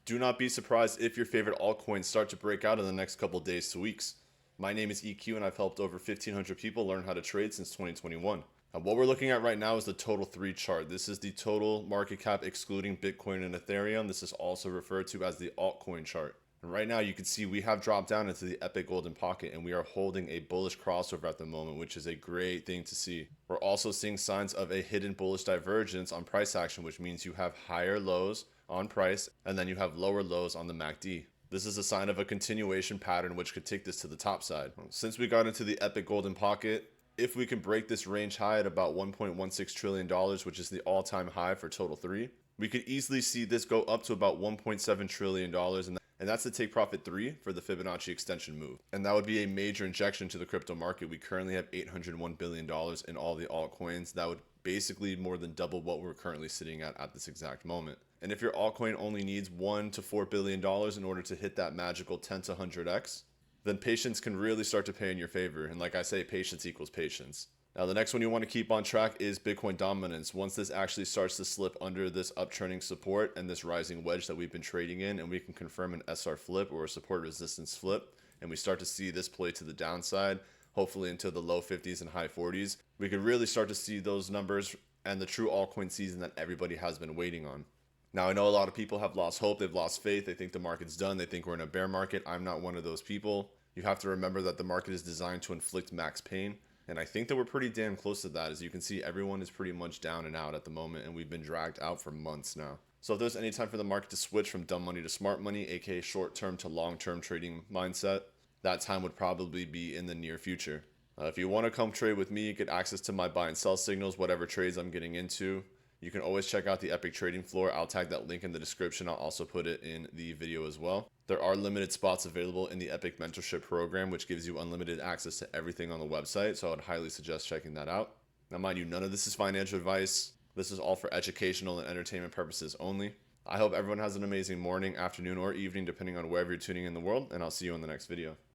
Do not be surprised if your favorite altcoins start to break out in the next couple days to weeks. My name is EQ and I've helped over 1,500 people learn how to trade since 2021. Now, what we're looking at right now is the Total 3 chart. This is the total market cap excluding Bitcoin and Ethereum. This is also referred to as the altcoin chart. And right now you can see we have dropped down into the epic golden pocket and we are holding a bullish crossover at the moment, which is a great thing to see. We're also seeing signs of a hidden bullish divergence on price action, which means you have higher lows on price and then you have lower lows on the MACD. This is a sign of a continuation pattern which could take this to the top side. Since we got into the epic golden pocket, if we can break this range high at about $1.16 trillion, which is the all-time high for Total 3, we could easily see this go up to about $1.7 trillion, and that's the take profit 3 for the Fibonacci extension move. And that would be a major injection to the crypto market. We currently have $801 billion in all the altcoins. That would basically more than double what we're currently sitting at this exact moment. And if your altcoin only needs $1 to $4 billion in order to hit that magical 10 to 100x, then patience can really start to pay in your favor. And like I say, patience equals patience. Now, the next one you want to keep on track is Bitcoin dominance. Once this actually starts to slip under this uptrending support and this rising wedge that we've been trading in, and we can confirm an SR flip or a support resistance flip, and we start to see this play to the downside, hopefully into the low 50s and high 40s, we could really start to see those numbers and the true altcoin season that everybody has been waiting on. Now, I know a lot of people have lost hope. They've lost faith. They think the market's done. They think we're in a bear market. I'm not one of those people. You have to remember that the market is designed to inflict max pain. And I think that we're pretty damn close to that. As you can see, everyone is pretty much down and out at the moment, and we've been dragged out for months now. So if there's any time for the market to switch from dumb money to smart money, aka short-term to long-term trading mindset, that time would probably be in the near future. If you want to come trade with me, you get access to my buy and sell signals, whatever trades I'm getting into. You can always check out the EPIQ Trading Floor. I'll tag that link in the description. I'll also put it in the video as well. There are limited spots available in the EPIQ Mentorship Program, which gives you unlimited access to everything on the website. So I would highly suggest checking that out. Now, mind you, none of this is financial advice. This is all for educational and entertainment purposes only. I hope everyone has an amazing morning, afternoon, or evening, depending on wherever you're tuning in the world, and I'll see you in the next video.